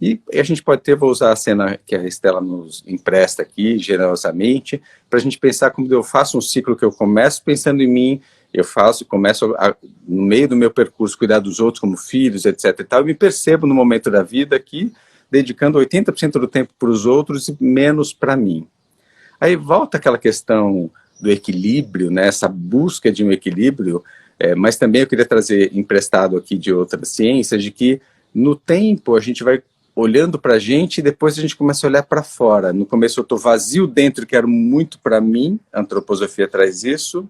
E a gente pode ter, vou usar a cena que a Estela nos empresta aqui, generosamente, para a gente pensar como eu faço um ciclo que eu começo pensando em mim, começo no meio do meu percurso, cuidar dos outros como filhos, etc. e tal, e me percebo no momento da vida aqui, dedicando 80% do tempo para os outros e menos para mim. Aí volta aquela questão do equilíbrio, né, essa busca de um equilíbrio, mas também eu queria trazer emprestado aqui de outras ciências, de que no tempo a gente vai olhando para a gente e depois a gente começa a olhar para fora. No começo eu estou vazio dentro, quero muito para mim, a antroposofia traz isso,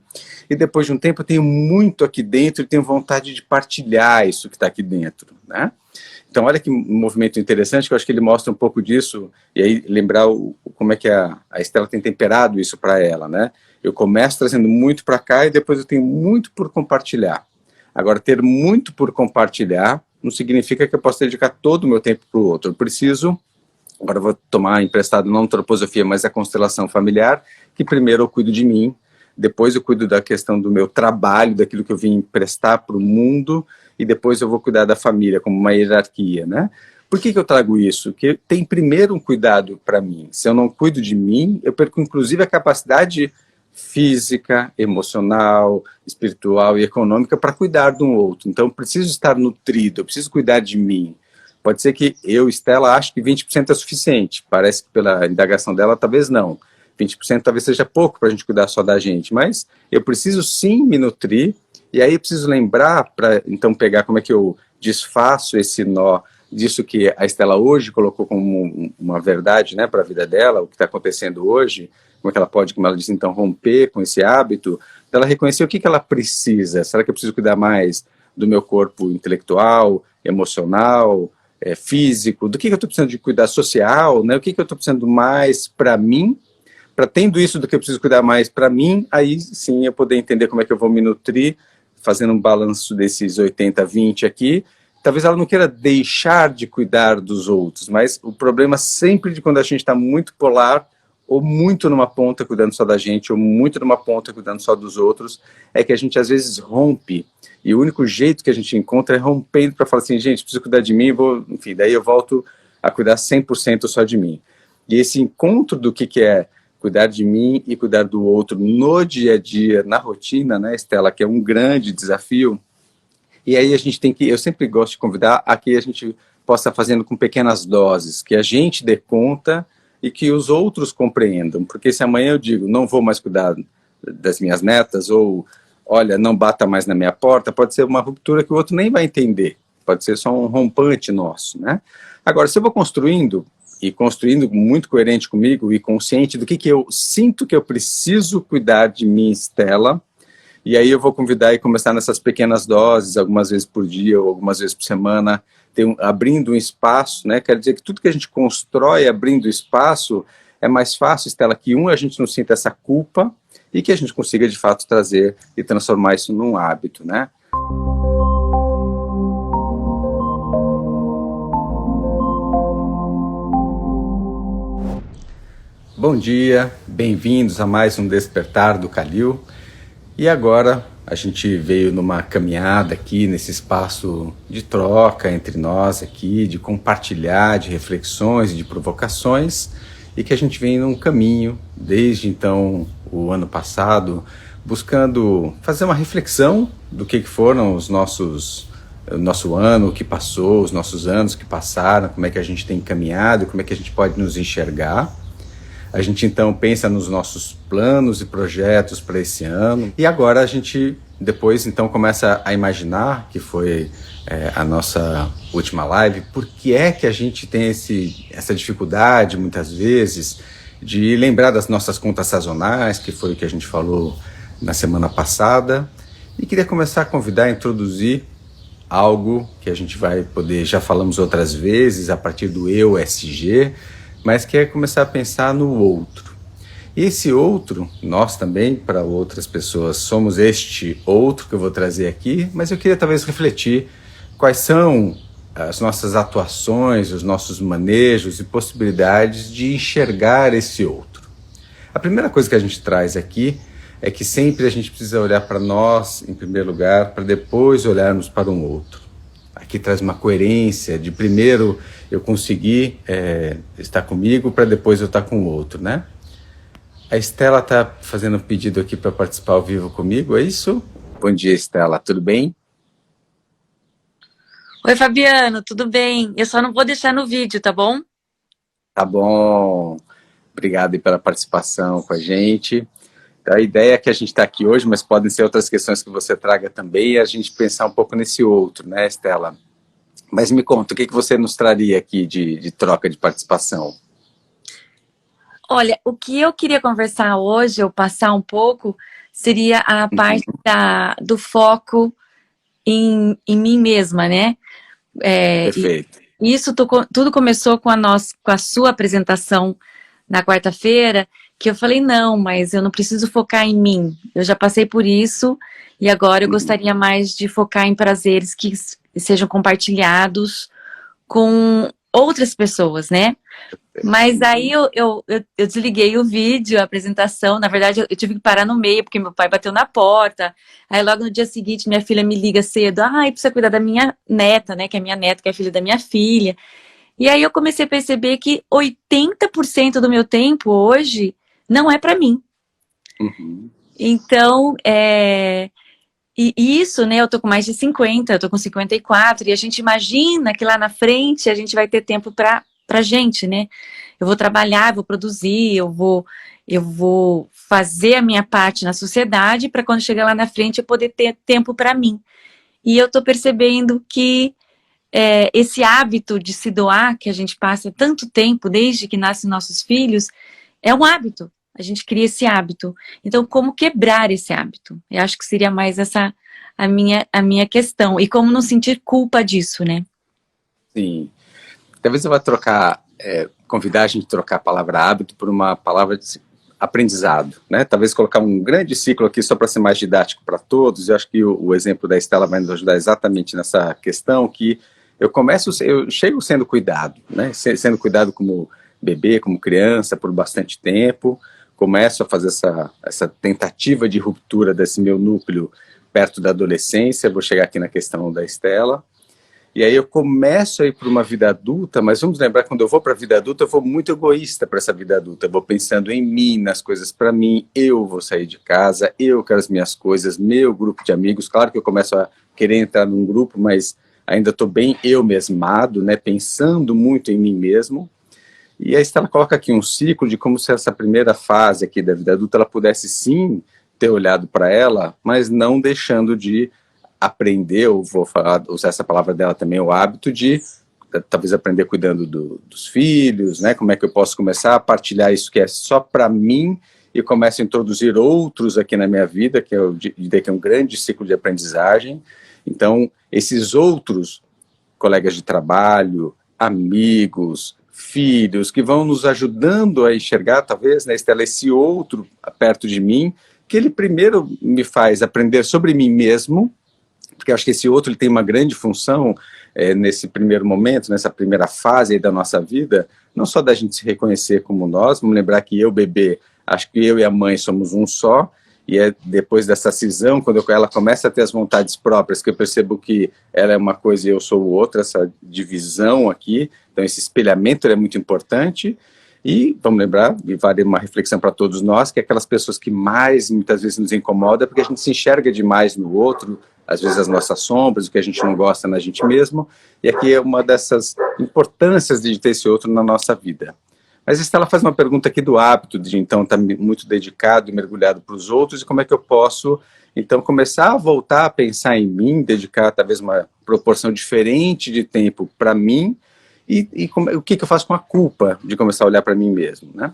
e depois de um tempo eu tenho muito aqui dentro e tenho vontade de partilhar isso que está aqui dentro, né? Então olha que movimento interessante, que eu acho que ele mostra um pouco disso, e aí lembrar como é que a Estela tem temperado isso para ela, né? Eu começo trazendo muito para cá e depois eu tenho muito por compartilhar. Agora, ter muito por compartilhar não significa que eu possa dedicar todo o meu tempo para o outro. Eu preciso, agora eu vou tomar emprestado não a antroposofia, mas a constelação familiar, que primeiro eu cuido de mim, depois eu cuido da questão do meu trabalho, daquilo que eu vim emprestar para o mundo, e depois eu vou cuidar da família, como uma hierarquia, né? Por que eu trago isso? Porque tem primeiro um cuidado para mim. Se eu não cuido de mim, eu perco inclusive a capacidade física, emocional, espiritual e econômica para cuidar de um outro. Então, eu preciso estar nutrido, eu preciso cuidar de mim. Pode ser que eu, Estela, acho que 20% é suficiente. Parece que pela indagação dela, talvez não. 20% talvez seja pouco para a gente cuidar só da gente, mas eu preciso sim me nutrir, e aí eu preciso lembrar, para então pegar como é que eu desfaço esse nó disso que a Estela hoje colocou como uma verdade, né, para a vida dela, o que está acontecendo hoje, como é que ela pode, como ela disse, então, romper com esse hábito, dela reconhecer o que ela precisa. Será que eu preciso cuidar mais do meu corpo intelectual, emocional, físico? Do que eu estou precisando de cuidar social, né? O que eu estou precisando mais para mim? Para tendo isso do que eu preciso cuidar mais para mim, aí sim eu poder entender como é que eu vou me nutrir, fazendo um balanço desses 80-20 aqui. Talvez ela não queira deixar de cuidar dos outros, mas o problema sempre de quando a gente está muito polar, ou muito numa ponta cuidando só da gente, ou muito numa ponta cuidando só dos outros, é que a gente às vezes rompe, e o único jeito que a gente encontra é rompendo para falar assim, gente, preciso cuidar de mim, enfim, daí eu volto a cuidar 100% só de mim. E esse encontro do que é cuidar de mim e cuidar do outro no dia a dia, na rotina, né, Estela, que é um grande desafio. E aí a gente tem que, eu sempre gosto de convidar a que a gente possa fazendo com pequenas doses, que a gente dê conta e que os outros compreendam, porque se amanhã eu digo, não vou mais cuidar das minhas netas, ou, olha, não bata mais na minha porta, pode ser uma ruptura que o outro nem vai entender, pode ser só um rompante nosso, né? Agora, se eu vou construindo muito coerente comigo e consciente do que eu sinto que eu preciso cuidar de mim, Estela, e aí eu vou convidar e começar nessas pequenas doses, algumas vezes por dia ou algumas vezes por semana, abrindo um espaço, né? Quer dizer que tudo que a gente constrói abrindo espaço é mais fácil, Estela, que a gente não sinta essa culpa e que a gente consiga de fato trazer e transformar isso num hábito, né? Bom dia, bem-vindos a mais um Despertar do Kalil. E agora a gente veio numa caminhada aqui, nesse espaço de troca entre nós aqui, de compartilhar, de reflexões, de provocações, e que a gente vem num caminho, desde então o ano passado, buscando fazer uma reflexão do que foram o nosso ano que passou, os nossos anos que passaram, como é que a gente tem caminhado, como é que a gente pode nos enxergar. A gente então pensa nos nossos planos e projetos para esse ano, e agora a gente depois então começa a imaginar, que foi a nossa última live, por que é que a gente tem essa dificuldade muitas vezes de lembrar das nossas contas sazonais, que foi o que a gente falou na semana passada, e queria começar a convidar, a introduzir algo que a gente vai poder, já falamos outras vezes, a partir do eu-SG, mas que é começar a pensar no outro. E esse outro, nós também, para outras pessoas, somos este outro que eu vou trazer aqui, mas eu queria talvez refletir quais são as nossas atuações, os nossos manejos e possibilidades de enxergar esse outro. A primeira coisa que a gente traz aqui é que sempre a gente precisa olhar para nós, em primeiro lugar, para depois olharmos para um outro. aqui traz uma coerência de primeiro eu conseguir estar comigo para depois eu estar com o outro, né? A Estela está fazendo um pedido aqui para participar ao vivo comigo, é isso? Bom dia, Estela, tudo bem? Oi, Fabiano, tudo bem? Eu só não vou deixar no vídeo, tá bom? Tá bom, obrigado aí pela participação com a gente. A ideia é que a gente está aqui hoje, mas podem ser outras questões que você traga também, e a gente pensar um pouco nesse outro, né, Estela? Mas me conta, o que você nos traria aqui de troca de participação? Olha, o que eu queria conversar hoje, ou passar um pouco, seria a parte Uhum, do foco em mim mesma, né? E perfeito. isso tudo começou com a sua apresentação na quarta-feira, que eu falei, não, mas eu não preciso focar em mim. Eu já passei por isso, e agora eu Uhum, gostaria mais de focar em prazeres que sejam compartilhados com outras pessoas, né? Mas aí uhum. eu desliguei o vídeo, a apresentação. Na verdade, eu tive que parar no meio, porque meu pai bateu na porta. Aí logo no dia seguinte, minha filha me liga cedo. Ai, precisa cuidar da minha neta, né? Que é minha neta, que é filha da minha filha. E aí eu comecei a perceber que 80% do meu tempo hoje não é para mim. Uhum. Então, e isso, né? Eu tô com mais de 50, eu tô com 54, e a gente imagina que lá na frente a gente vai ter tempo pra gente, né? Eu vou trabalhar, eu vou produzir, eu vou fazer a minha parte na sociedade para quando chegar lá na frente eu poder ter tempo para mim. E eu tô percebendo que esse hábito de se doar, que a gente passa tanto tempo desde que nascem nossos filhos, é um hábito. A gente cria esse hábito. Então, como quebrar esse hábito? Eu acho que seria mais essa a minha questão. E como não sentir culpa disso, né? Sim. Talvez eu vá trocar, convidar a gente a trocar a palavra hábito por uma palavra de aprendizado, né? Talvez colocar um grande ciclo aqui só para ser mais didático para todos. Eu acho que o exemplo da Estela vai nos ajudar exatamente nessa questão que eu chego sendo cuidado, né? Sendo cuidado como bebê, como criança por bastante tempo. Começo a fazer essa tentativa de ruptura desse meu núcleo perto da adolescência. Vou chegar aqui na questão da Estela. E aí eu começo a ir para uma vida adulta, mas vamos lembrar, quando eu vou para a vida adulta, eu vou muito egoísta para essa vida adulta. Eu vou pensando em mim, nas coisas para mim, eu vou sair de casa, eu quero as minhas coisas, meu grupo de amigos. Claro que eu começo a querer entrar num grupo, mas ainda estou bem eu mesmado, né, pensando muito em mim mesmo. E aí ela coloca aqui um ciclo de como se essa primeira fase aqui da vida adulta, ela pudesse sim ter olhado para ela, mas não deixando de aprender, ou vou falar, usar essa palavra dela também, o hábito de talvez aprender cuidando dos filhos, né? Como é que eu posso começar a partilhar isso que é só para mim e começo a introduzir outros aqui na minha vida, que que é um grande ciclo de aprendizagem. Então, esses outros colegas de trabalho, amigos, filhos, que vão nos ajudando a enxergar, talvez, né, Estela, esse outro perto de mim, que ele primeiro me faz aprender sobre mim mesmo, porque eu acho que esse outro ele tem uma grande função nesse primeiro momento, nessa primeira fase aí da nossa vida, não só da gente se reconhecer como nós, vamos lembrar que eu, bebê, acho que eu e a mãe somos um só, e é depois dessa cisão, quando ela começa a ter as vontades próprias, que eu percebo que ela é uma coisa e eu sou outra, essa divisão aqui, então esse espelhamento é muito importante. E vamos lembrar, e vale uma reflexão para todos nós, que aquelas pessoas que mais muitas vezes nos incomodam é porque a gente se enxerga demais no outro, às vezes as nossas sombras, o que a gente não gosta na gente mesmo, e aqui é uma dessas importâncias de ter esse outro na nossa vida. Mas Estela faz uma pergunta aqui do hábito de então estar muito dedicado e mergulhado para os outros, e como é que eu posso então começar a voltar a pensar em mim, dedicar talvez uma proporção diferente de tempo para mim, o que eu faço com a culpa de começar a olhar para mim mesmo, né?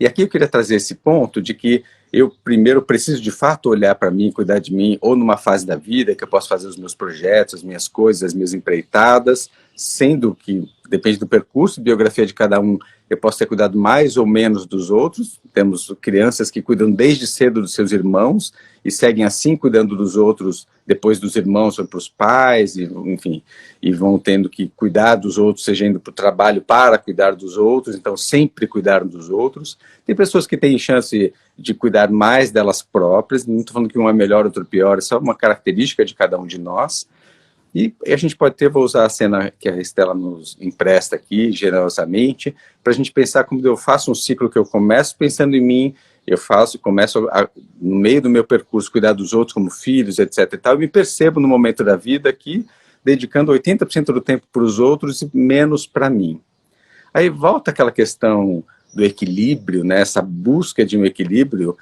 E aqui eu queria trazer esse ponto de que eu primeiro preciso de fato olhar para mim, cuidar de mim, ou numa fase da vida que eu posso fazer os meus projetos, as minhas coisas, as minhas empreitadas, sendo que depende do percurso, biografia de cada um, eu posso ter cuidado mais ou menos dos outros. Temos crianças que cuidam desde cedo dos seus irmãos e seguem assim cuidando dos outros, depois dos irmãos vão para os pais, e, enfim, e vão tendo que cuidar dos outros, seja indo para o trabalho para cuidar dos outros, então sempre cuidar dos outros. Tem pessoas que têm chance de cuidar mais delas próprias, não estou falando que um é melhor, outro pior, é só uma característica de cada um de nós. E a gente pode ter, vou usar a cena que a Estela nos empresta aqui, generosamente, para a gente pensar como eu faço um ciclo que eu começo pensando em mim, eu faço, começo no meio do meu percurso, cuidar dos outros como filhos, etc. e tal, e me percebo no momento da vida aqui, dedicando 80% do tempo para os outros e menos para mim. Aí volta aquela questão do equilíbrio, né, essa busca de um equilíbrio,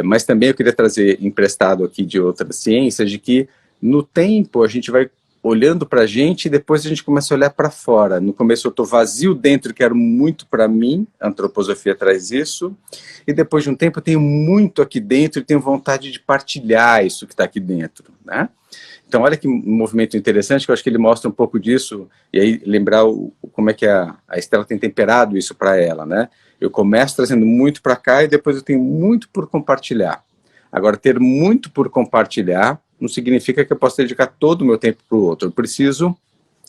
mas também eu queria trazer emprestado aqui de outras ciências, de que no tempo a gente vai olhando para a gente e depois a gente começa a olhar para fora. No começo eu estou vazio dentro, quero muito para mim, a antroposofia traz isso, e depois de um tempo eu tenho muito aqui dentro e tenho vontade de partilhar isso que está aqui dentro, né? Então olha que movimento interessante, que eu acho que ele mostra um pouco disso, e aí lembrar como é que a Estela tem temperado isso para ela, né? Eu começo trazendo muito para cá e depois eu tenho muito por compartilhar. Agora, ter muito por compartilhar não significa que eu possa dedicar todo o meu tempo para o outro. Eu preciso,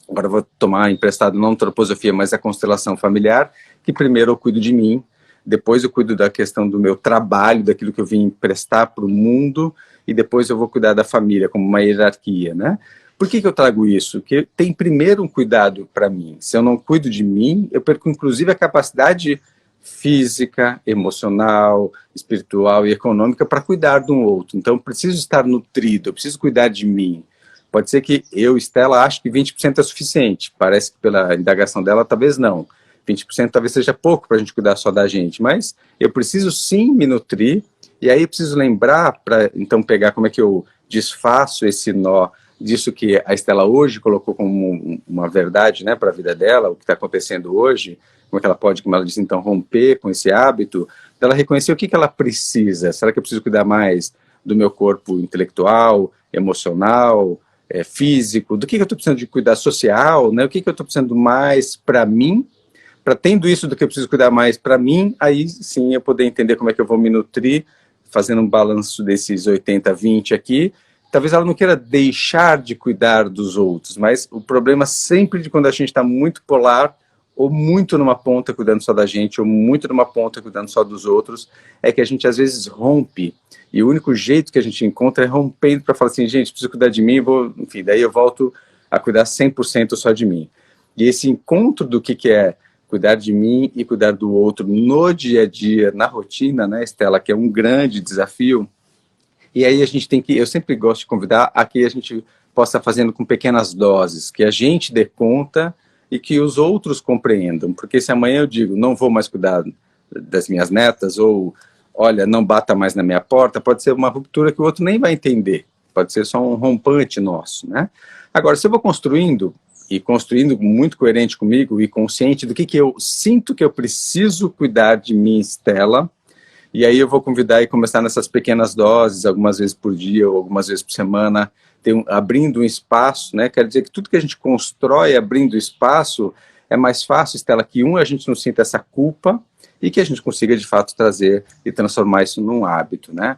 agora eu vou tomar emprestado não a antroposofia, mas a constelação familiar, que primeiro eu cuido de mim, depois eu cuido da questão do meu trabalho, daquilo que eu vim emprestar para o mundo, e depois eu vou cuidar da família, como uma hierarquia, né? Por que eu trago isso? Porque tem primeiro um cuidado para mim. Se eu não cuido de mim, eu perco inclusive a capacidade física, emocional, espiritual e econômica para cuidar de um outro. Então, eu preciso estar nutrido, eu preciso cuidar de mim. Pode ser que eu, Estela, acho que 20% é suficiente. Parece que pela indagação dela, talvez não. 20% talvez seja pouco para a gente cuidar só da gente, mas eu preciso sim me nutrir, e aí eu preciso lembrar, para então pegar como é que eu desfaço esse nó disso que a Estela hoje colocou como uma verdade, né, para a vida dela, o que está acontecendo hoje, como é que ela pode, como ela disse, então, romper com esse hábito, dela reconhecer o que ela precisa. Será que eu preciso cuidar mais do meu corpo intelectual, emocional, físico? Do que eu estou precisando de cuidar social, né? O que eu estou precisando mais para mim? Para tendo isso do que eu preciso cuidar mais para mim, aí sim eu poder entender como é que eu vou me nutrir, fazendo um balanço desses 80-20 aqui. Talvez ela não queira deixar de cuidar dos outros, mas o problema sempre de quando a gente está muito polar, ou muito numa ponta cuidando só da gente, ou muito numa ponta cuidando só dos outros, é que a gente às vezes rompe, e o único jeito que a gente encontra é rompendo para falar assim, gente, preciso cuidar de mim, enfim, daí eu volto a cuidar 100% só de mim. E esse encontro do que é cuidar de mim e cuidar do outro no dia a dia, na rotina, né, Estela, que é um grande desafio, e aí a gente tem que, eu sempre gosto de convidar a que a gente possa fazendo com pequenas doses, que a gente dê conta e que os outros compreendam, porque se amanhã eu digo, não vou mais cuidar das minhas netas, ou, olha, não bata mais na minha porta, pode ser uma ruptura que o outro nem vai entender, pode ser só um rompante nosso, né? Agora, se eu vou construindo, e construindo muito coerente comigo, e consciente do que eu sinto que eu preciso cuidar de mim, Estela, e aí eu vou convidar e começar nessas pequenas doses, algumas vezes por dia, ou algumas vezes por semana, abrindo um espaço, né? Quer dizer que tudo que a gente constrói abrindo espaço é mais fácil, Estela, que a gente não sinta essa culpa e que a gente consiga, de fato, trazer e transformar isso num hábito, né?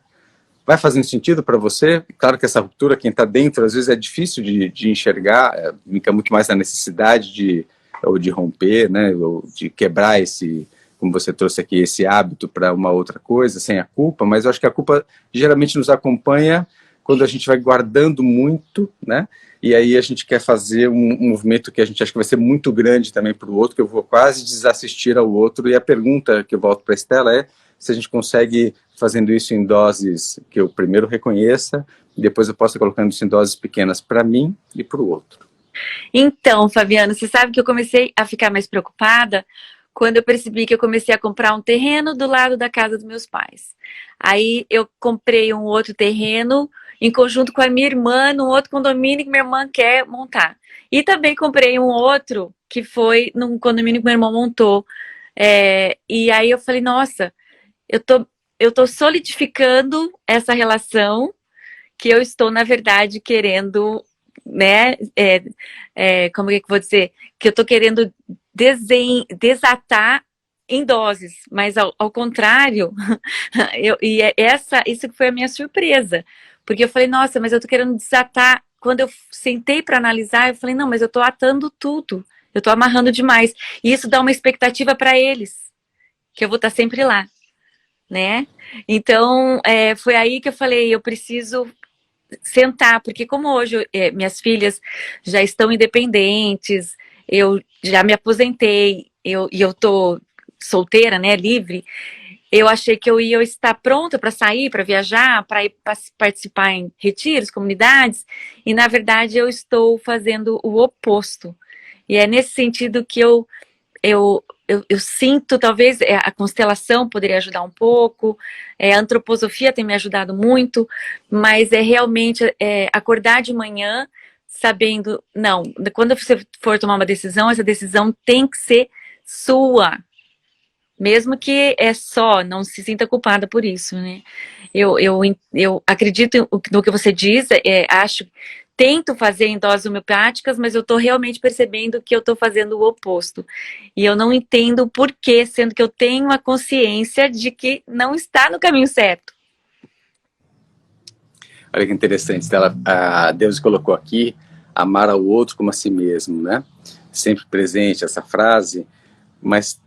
Vai fazendo sentido para você? Claro que essa ruptura, quem está dentro, às vezes é difícil de enxergar, fica muito mais na necessidade ou de romper, né? Ou de quebrar esse, como você trouxe aqui, esse hábito para uma outra coisa, sem a culpa, mas eu acho que a culpa geralmente nos acompanha quando a gente vai guardando muito, né? E aí a gente quer fazer um movimento que a gente acha que vai ser muito grande também para o outro, que eu vou quase desassistir ao outro, e a pergunta que eu volto para a Estela é se a gente consegue, fazendo isso em doses que eu primeiro reconheça, e depois eu possa colocando isso em doses pequenas para mim e para o outro. Então, Fabiano, você sabe que eu comecei a ficar mais preocupada quando eu percebi que eu comecei a comprar um terreno do lado da casa dos meus pais. Aí eu comprei um outro terreno em conjunto com a minha irmã, num outro condomínio que minha irmã quer montar. E também comprei um outro que foi num condomínio que meu irmão montou. E aí eu falei, nossa, eu tô solidificando essa relação que eu estou, na verdade, querendo, né? Como é que eu vou dizer? Que eu estou querendo desatar em doses, mas ao contrário, isso que foi a minha surpresa, porque eu falei, nossa, mas eu tô querendo desatar. Quando eu sentei para analisar, eu falei, não, mas eu tô atando tudo, eu tô amarrando demais, e isso dá uma expectativa para eles, que eu vou estar sempre lá, né? Então, foi aí que eu falei, eu preciso sentar, porque como hoje minhas filhas já estão independentes, eu já me aposentei, e eu tô solteira, né, livre, eu achei que eu ia estar pronta para sair, para viajar, para ir participar em retiros, comunidades, e na verdade eu estou fazendo o oposto. E é nesse sentido que eu sinto, talvez a constelação poderia ajudar um pouco, a antroposofia tem me ajudado muito, mas é realmente acordar de manhã sabendo, não, quando você for tomar uma decisão, essa decisão tem que ser sua, mesmo que não se sinta culpada por isso, né? Eu acredito no que você diz, acho, tento fazer em doses homeopáticas, mas eu estou realmente percebendo que eu estou fazendo o oposto. E eu não entendo o porquê, sendo que eu tenho a consciência de que não está no caminho certo. Olha que interessante, Stella. Deus colocou aqui amar ao outro como a si mesmo, né? Sempre presente essa frase, mas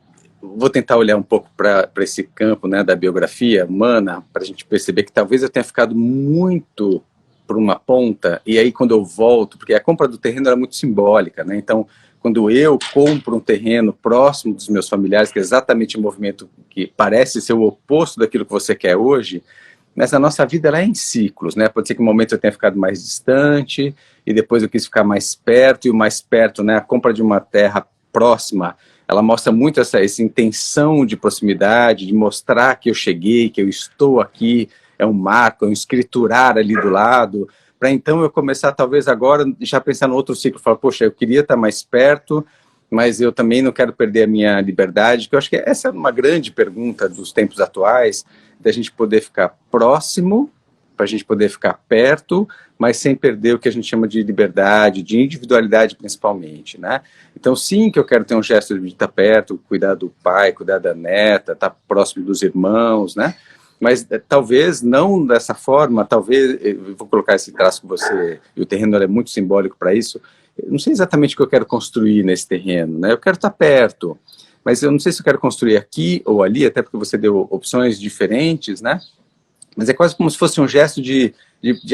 vou tentar olhar um pouco para esse campo, né, da biografia humana, para a gente perceber que talvez eu tenha ficado muito por uma ponta, e aí quando eu volto, porque a compra do terreno era muito simbólica, né? Então, quando eu compro um terreno próximo dos meus familiares, que é exatamente o movimento que parece ser o oposto daquilo que você quer hoje, mas a nossa vida ela é em ciclos, né? Pode ser que um momento eu tenha ficado mais distante, e depois eu quis ficar mais perto, e o mais perto, né? A compra de uma terra próxima, ela mostra muito essa intenção de proximidade, de mostrar que eu cheguei, que eu estou aqui, é um marco, é um escriturar ali do lado, para então eu começar talvez agora já pensar no outro ciclo, falar, poxa, eu queria estar mais perto, mas eu também não quero perder a minha liberdade, que eu acho que essa é uma grande pergunta dos tempos atuais, da gente poder ficar próximo, para a gente poder ficar perto, mas sem perder o que a gente chama de liberdade, de individualidade principalmente, né? Então sim que eu quero ter um gesto de estar perto, cuidar do pai, cuidar da neta, estar próximo dos irmãos, né? Mas talvez não dessa forma, talvez, eu vou colocar esse traço com você, e o terreno é muito simbólico para isso, eu não sei exatamente o que eu quero construir nesse terreno, né? Eu quero estar perto, mas eu não sei se eu quero construir aqui ou ali, até porque você deu opções diferentes, né? Mas é quase como se fosse um gesto de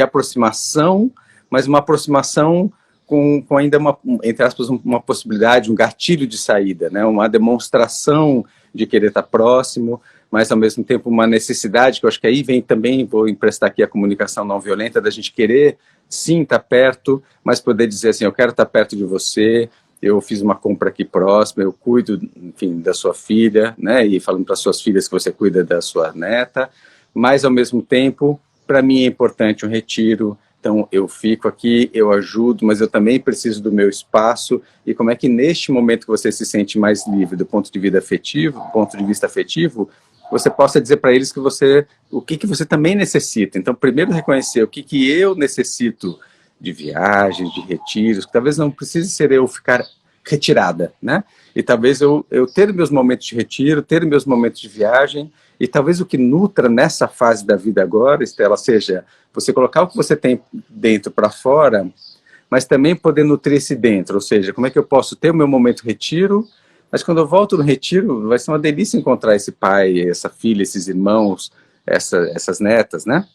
aproximação, mas uma aproximação com ainda, entre aspas, uma possibilidade, um gatilho de saída, né? Uma demonstração de querer estar próximo, mas ao mesmo tempo uma necessidade, que eu acho que aí vem também, vou emprestar aqui a comunicação não violenta, da gente querer, sim, estar perto, mas poder dizer assim, eu quero estar perto de você, eu fiz uma compra aqui próxima, eu cuido, enfim, da sua filha, né? E falando para suas filhas que você cuida da sua neta, mas ao mesmo tempo, para mim é importante um retiro, então eu fico aqui, eu ajudo, mas eu também preciso do meu espaço, e como é que neste momento que você se sente mais livre do ponto de vista afetivo, você possa dizer para eles que o que você também necessita. Então primeiro reconhecer o que eu necessito de viagens, de retiros, que talvez não precise ser eu ficar retirada, né? E talvez eu ter meus momentos de retiro, ter meus momentos de viagem, e talvez o que nutra nessa fase da vida agora, Estela, seja você colocar o que você tem dentro para fora, mas também poder nutrir esse dentro, ou seja, como é que eu posso ter o meu momento de retiro, mas quando eu volto no retiro, vai ser uma delícia encontrar esse pai, essa filha, esses irmãos, essas netas, né?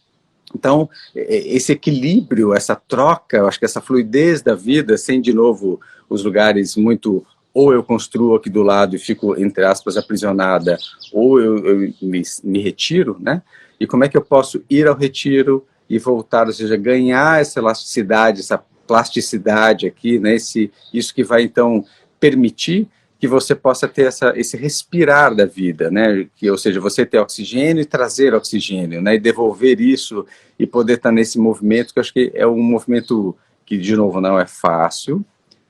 Então, esse equilíbrio, essa troca, eu acho que essa fluidez da vida, sem, de novo, os lugares muito... Ou eu construo aqui do lado e fico, entre aspas, aprisionada, ou eu me retiro, né? E como é que eu posso ir ao retiro e voltar, ou seja, ganhar essa elasticidade, essa plasticidade aqui, né? Isso que vai, então, permitir que você possa ter esse respirar da vida, né? Ou seja, você ter oxigênio e trazer oxigênio, né? E devolver isso e poder estar nesse movimento, que eu acho que é um movimento que, de novo, não é fácil,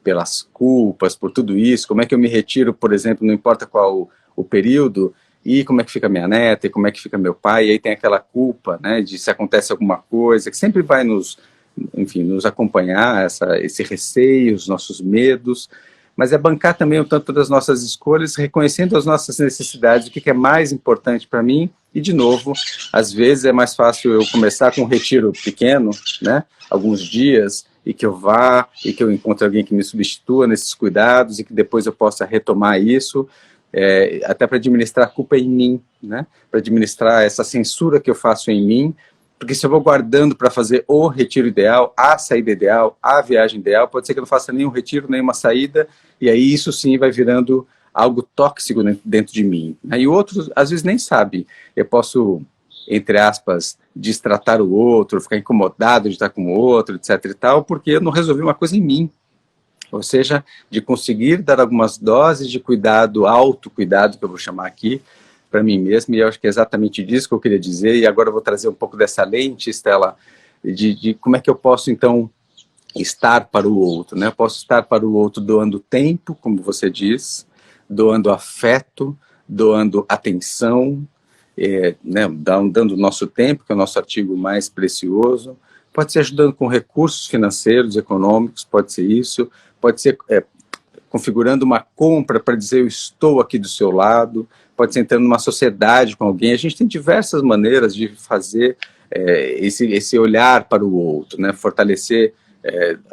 pelas culpas, por tudo isso, como é que eu me retiro, por exemplo, não importa qual o período, e como é que fica minha neta, e como é que fica meu pai, e aí tem aquela culpa, né, de se acontece alguma coisa, que sempre vai nos acompanhar, esse receio, os nossos medos, mas é bancar também o tanto das nossas escolhas, reconhecendo as nossas necessidades, o que é mais importante para mim, e de novo, às vezes é mais fácil eu começar com um retiro pequeno, né, alguns dias, e que eu vá, e que eu encontre alguém que me substitua nesses cuidados, e que depois eu possa retomar isso, até para administrar a culpa em mim, né, para administrar essa censura que eu faço em mim, Porque se eu vou guardando para fazer o retiro ideal, a saída ideal, a viagem ideal, pode ser que eu não faça nenhum retiro, nenhuma saída, e aí isso sim vai virando algo tóxico dentro de mim. E o outro, às vezes, nem sabe. Eu posso, entre aspas, destratar o outro, ficar incomodado de estar com o outro, etc e tal, porque eu não resolvi uma coisa em mim. Ou seja, de conseguir dar algumas doses de cuidado, autocuidado, que eu vou chamar aqui, para mim mesmo, e eu acho que é exatamente disso que eu queria dizer, e agora eu vou trazer um pouco dessa lente, Estela, de como é que eu posso, então, estar para o outro, né? Eu posso estar para o outro doando tempo, como você diz, doando afeto, doando atenção, né, dando o nosso tempo, que é o nosso artigo mais precioso, pode ser ajudando com recursos financeiros, econômicos, pode ser isso, pode ser configurando uma compra para dizer eu estou aqui do seu lado, pode ser entrando numa sociedade com alguém. A gente tem diversas maneiras de fazer esse olhar para o outro, né? Fortalecer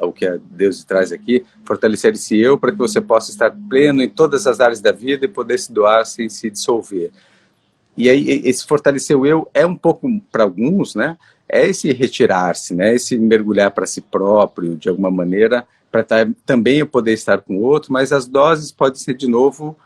o que a Deus traz aqui, fortalecer esse eu para que você possa estar pleno em todas as áreas da vida e poder se doar sem se dissolver. E aí esse fortalecer o eu é um pouco, para alguns, né? É esse retirar-se, né? Esse mergulhar para si próprio, de alguma maneira, para também eu poder estar com o outro, mas as doses podem ser, de novo,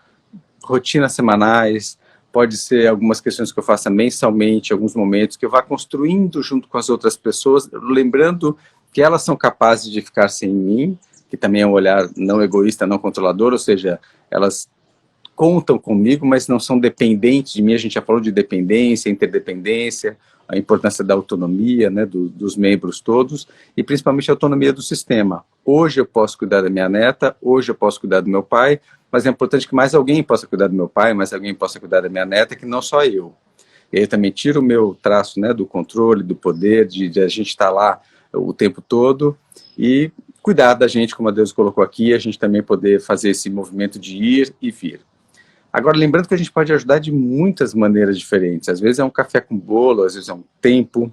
rotinas semanais, pode ser algumas questões que eu faça mensalmente, alguns momentos que eu vá construindo junto com as outras pessoas, lembrando que elas são capazes de ficar sem mim, que também é um olhar não egoísta, não controlador, ou seja, elas contam comigo, mas não são dependentes de mim. A gente já falou de dependência, interdependência, a importância da autonomia, né, dos membros todos, e principalmente a autonomia do sistema. Hoje eu posso cuidar da minha neta, hoje eu posso cuidar do meu pai, mas é importante que mais alguém possa cuidar do meu pai, mais alguém possa cuidar da minha neta, que não só eu. E aí também tiro o meu traço, né, do controle, do poder, de a gente estar lá o tempo todo, e cuidar da gente, como a Deus colocou aqui, a gente também poder fazer esse movimento de ir e vir. Agora, lembrando que a gente pode ajudar de muitas maneiras diferentes. Às vezes é um café com bolo, às vezes é um tempo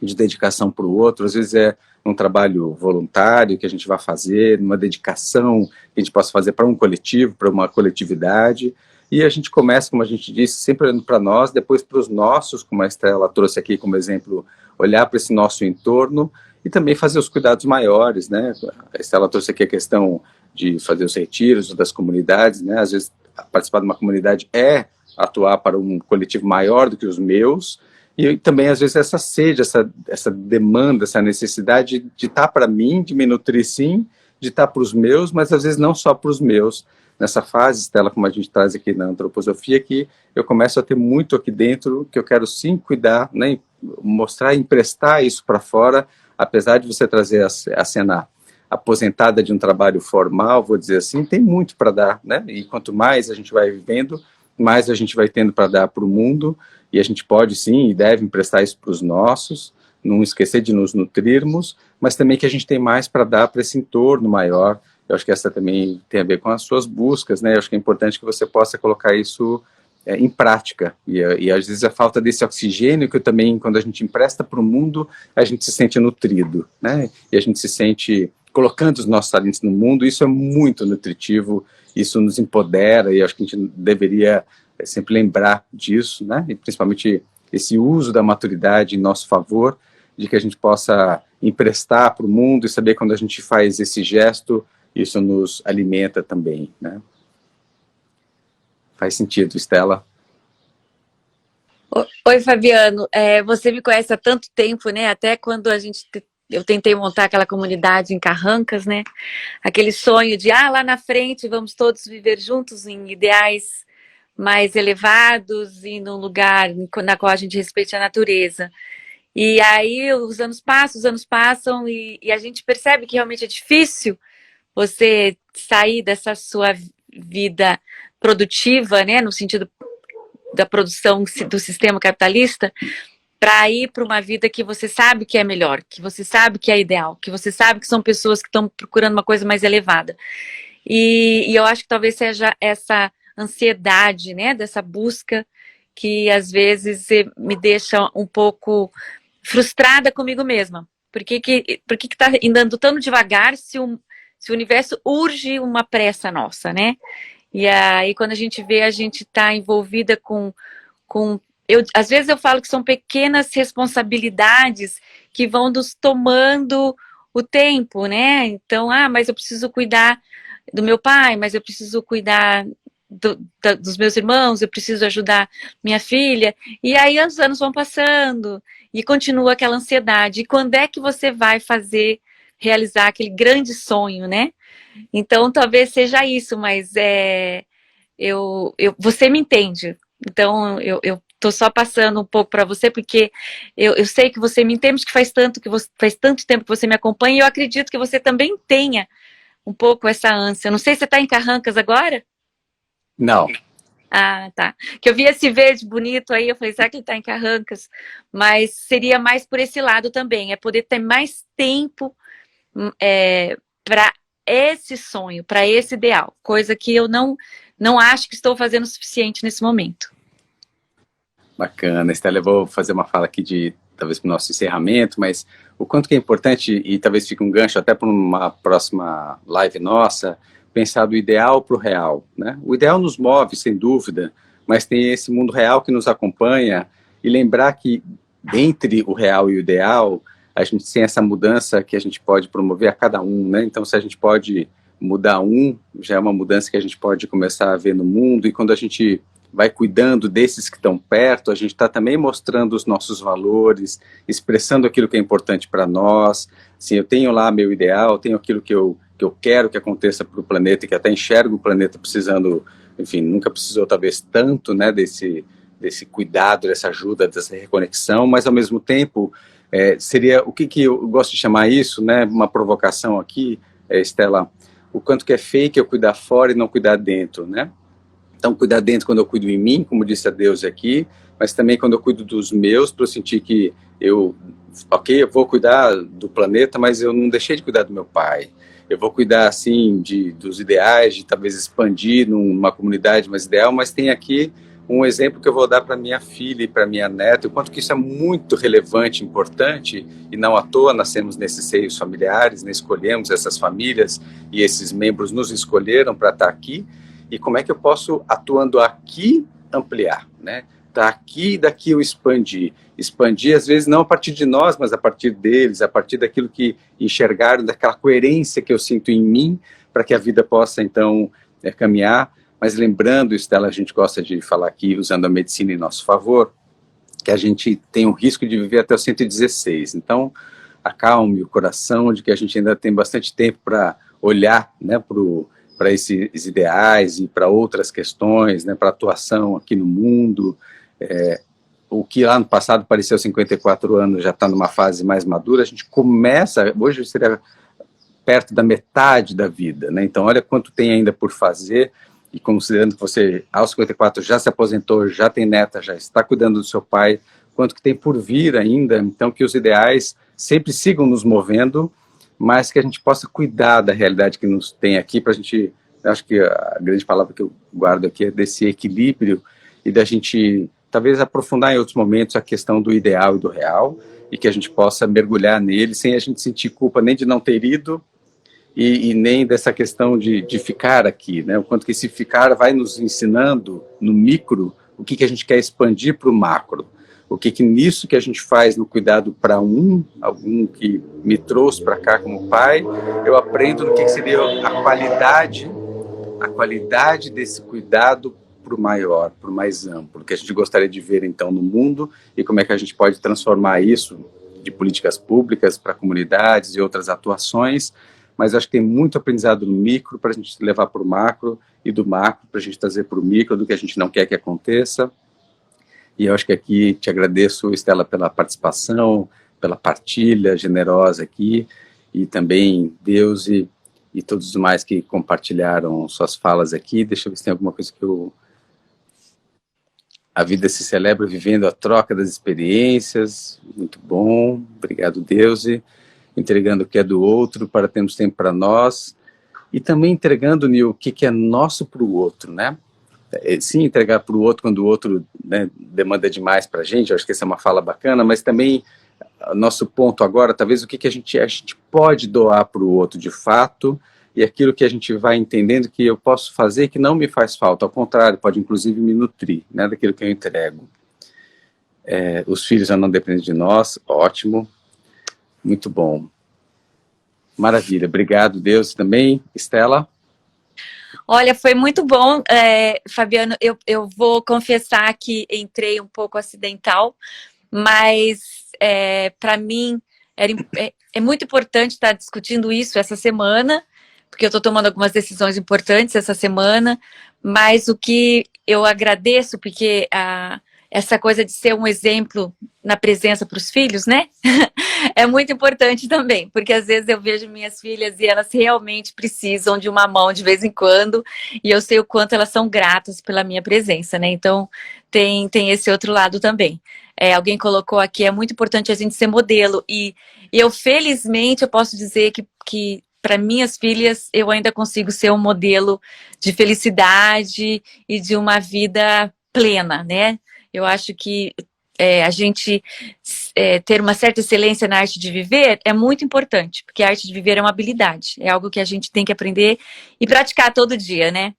de dedicação para o outro, às vezes é um trabalho voluntário que a gente vai fazer, uma dedicação que a gente possa fazer para um coletivo, para uma coletividade. E a gente começa, como a gente disse, sempre olhando para nós, depois para os nossos, como a Estela trouxe aqui como exemplo, olhar para esse nosso entorno e também fazer os cuidados maiores, né? A Estela trouxe aqui a questão de fazer os retiros das comunidades, né? Às vezes participar de uma comunidade é atuar para um coletivo maior do que os meus, e também às vezes essa sede, essa demanda, essa necessidade de estar para mim, de me nutrir sim, de estar para os meus, mas às vezes não só para os meus. Nessa fase, Estela, como a gente traz aqui na antroposofia, que eu começo a ter muito aqui dentro, que eu quero sim cuidar, né, mostrar, emprestar isso para fora, apesar de você trazer a cena aposentada de um trabalho formal, vou dizer assim, tem muito para dar, né? E quanto mais a gente vai vivendo, mais a gente vai tendo para dar para o mundo, e a gente pode sim e deve emprestar isso para os nossos, não esquecer de nos nutrirmos, mas também que a gente tem mais para dar para esse entorno maior. Eu acho que essa também tem a ver com as suas buscas, né? Eu acho que é importante que você possa colocar isso em prática, e às vezes a falta desse oxigênio que eu também, quando a gente empresta para o mundo, a gente se sente nutrido, né? E a gente se sente colocando os nossos talentos no mundo, isso é muito nutritivo, isso nos empodera, e acho que a gente deveria sempre lembrar disso, né? E principalmente esse uso da maturidade em nosso favor, de que a gente possa emprestar para o mundo e saber quando a gente faz esse gesto, isso nos alimenta também, né? Faz sentido, Estela? Oi, Fabiano. Você me conhece há tanto tempo, né? Até quando eu tentei montar aquela comunidade em Carrancas, né? Aquele sonho de, lá na frente vamos todos viver juntos em ideais mais elevados e num lugar na qual a gente respeite a natureza. E aí os anos passam e a gente percebe que realmente é difícil você sair dessa sua vida produtiva, né? No sentido da produção do sistema capitalista, para ir para uma vida que você sabe que é melhor, que você sabe que é ideal, que você sabe que são pessoas que estão procurando uma coisa mais elevada. E eu acho que talvez seja essa ansiedade, né, dessa busca que às vezes me deixa um pouco frustrada comigo mesma. Por que está andando tão devagar se o universo urge uma pressa nossa, né? E aí quando a gente vê, a gente está envolvida com Às vezes eu falo que são pequenas responsabilidades que vão nos tomando o tempo, né? Então, mas eu preciso cuidar do meu pai, mas eu preciso cuidar dos meus irmãos, eu preciso ajudar minha filha. E aí os anos vão passando e continua aquela ansiedade. E quando é que você vai realizar aquele grande sonho, né? Então, talvez seja isso, mas você me entende. Então, eu tô só passando um pouco para você, porque eu sei que você me entende, que faz tanto tempo que você me acompanha, e eu acredito que você também tenha um pouco essa ânsia. Não sei se você está em Carrancas agora? Não. Ah, tá. Que eu vi esse verde bonito aí, eu falei, será que ele está em Carrancas? Mas seria mais por esse lado também, é poder ter mais tempo para esse sonho, para esse ideal, coisa que eu não acho que estou fazendo o suficiente nesse momento. Bacana, Estela, eu vou fazer uma fala aqui talvez para o nosso encerramento, mas o quanto que é importante, e talvez fique um gancho até para uma próxima live nossa, pensar do ideal para o real, né? O ideal nos move, sem dúvida, mas tem esse mundo real que nos acompanha, e lembrar que entre o real e o ideal, a gente tem essa mudança que a gente pode promover a cada um, né? Então, se a gente pode mudar já é uma mudança que a gente pode começar a ver no mundo, e quando a gente vai cuidando desses que estão perto, a gente está também mostrando os nossos valores, expressando aquilo que é importante para nós. Assim, eu tenho lá meu ideal, tenho aquilo que eu quero que aconteça para o planeta, e que até enxergo o planeta precisando, enfim, nunca precisou talvez tanto, né, desse cuidado, dessa ajuda, dessa reconexão, mas ao mesmo tempo, seria, o que eu gosto de chamar isso, né, uma provocação aqui, Estela, o quanto que é fake eu cuidar fora e não cuidar dentro, né? Então, cuidar dentro quando eu cuido em mim, como disse a Deus aqui, mas também quando eu cuido dos meus, para eu sentir que eu vou cuidar do planeta, mas eu não deixei de cuidar do meu pai. Eu vou cuidar, assim, dos ideais, de talvez expandir numa comunidade mais ideal, mas tem aqui um exemplo que eu vou dar para minha filha e para minha neta, o quanto que isso é muito relevante, importante, e não à toa nascemos nesses seios familiares, né, escolhemos essas famílias, e esses membros nos escolheram para estar aqui. E como é que eu posso, atuando aqui, ampliar, né? Tá aqui e daqui eu expandir. Expandir, às vezes, não a partir de nós, mas a partir deles, a partir daquilo que enxergaram, daquela coerência que eu sinto em mim, para que a vida possa, então, caminhar. Mas lembrando, Estela, a gente gosta de falar aqui, usando a medicina em nosso favor, que a gente tem o risco de viver até os 116. Então, acalme o coração de que a gente ainda tem bastante tempo para olhar, né, para esses ideais e para outras questões, né, para atuação aqui no mundo. O que lá no passado pareceu 54 anos já está numa fase mais madura, a gente começa, hoje seria perto da metade da vida, né? Então olha quanto tem ainda por fazer, e considerando que você aos 54 já se aposentou, já tem neta, já está cuidando do seu pai, quanto que tem por vir ainda, então que os ideais sempre sigam nos movendo, mas que a gente possa cuidar da realidade que nos tem aqui, para a gente, acho que a grande palavra que eu guardo aqui é desse equilíbrio, e da gente talvez aprofundar em outros momentos a questão do ideal e do real, e que a gente possa mergulhar nele, sem a gente sentir culpa nem de não ter ido, e nem dessa questão de ficar aqui, né? O quanto que esse ficar vai nos ensinando no micro, o que a gente quer expandir para o macro. O que nisso que a gente faz no cuidado para algum que me trouxe para cá como pai, eu aprendo no que seria a qualidade desse cuidado para o maior, para o mais amplo, que a gente gostaria de ver então no mundo, e como é que a gente pode transformar isso de políticas públicas para comunidades e outras atuações, mas acho que tem muito aprendizado no micro para a gente levar para o macro, e do macro para a gente trazer para o micro do que a gente não quer que aconteça. E eu acho que aqui te agradeço, Estela, pela participação, pela partilha generosa aqui, e também Deus e todos os demais que compartilharam suas falas aqui. Deixa eu ver se tem alguma coisa que A vida se celebra vivendo a troca das experiências. Muito bom, obrigado, Deus, e entregando o que é do outro para termos tempo para nós, e também entregando, Nil, o que é nosso para o outro, né? Sim, entregar para o outro quando o outro, né, demanda demais para a gente, eu acho que essa é uma fala bacana, mas também nosso ponto agora, talvez o que a gente pode doar para o outro de fato, e aquilo que a gente vai entendendo que eu posso fazer que não me faz falta, ao contrário, pode inclusive me nutrir, né, daquilo que eu entrego. Os filhos já não dependem de nós, ótimo, muito bom. Maravilha, obrigado, Deus também. Estela? Olha, foi muito bom, Fabiano. Eu vou confessar que entrei um pouco acidental, mas para mim é muito importante estar discutindo isso essa semana, porque eu estou tomando algumas decisões importantes essa semana, mas o que eu agradeço, porque essa coisa de ser um exemplo na presença para os filhos, né? É muito importante também, porque às vezes eu vejo minhas filhas e elas realmente precisam de uma mão de vez em quando, e eu sei o quanto elas são gratas pela minha presença, né? Então tem esse outro lado também. Alguém colocou aqui, é muito importante a gente ser modelo, e eu felizmente eu posso dizer que para minhas filhas eu ainda consigo ser um modelo de felicidade e de uma vida plena, né? Eu acho que a gente ter uma certa excelência na arte de viver é muito importante, porque a arte de viver é uma habilidade, é algo que a gente tem que aprender e praticar todo dia, né?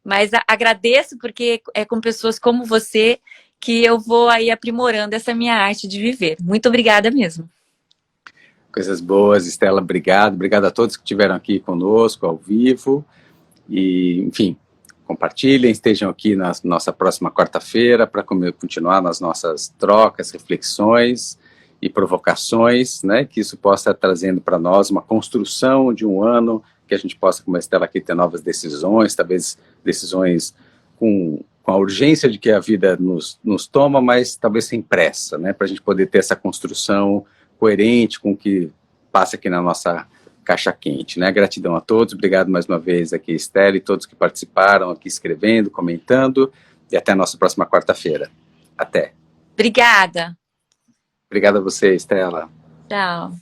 Mas agradeço porque é com pessoas como você que eu vou aí aprimorando essa minha arte de viver. Muito obrigada mesmo. Coisas boas, Estela, obrigado. Obrigado a todos que estiveram aqui conosco, ao vivo. E, enfim, compartilhem, estejam aqui na nossa próxima quarta-feira para continuar nas nossas trocas, reflexões e provocações, né? Que isso possa estar trazendo para nós uma construção de um ano, que a gente possa, como a Estela aqui, ter novas decisões, talvez decisões com a urgência de que a vida nos toma, mas talvez sem pressa, né? Para a gente poder ter essa construção coerente com o que passa aqui na nossa caixa quente, né? Gratidão a todos, obrigado mais uma vez aqui, Estela, e todos que participaram aqui escrevendo, comentando, e até a nossa próxima quarta-feira. Até. Obrigada. Obrigado a você, Estela. Tchau.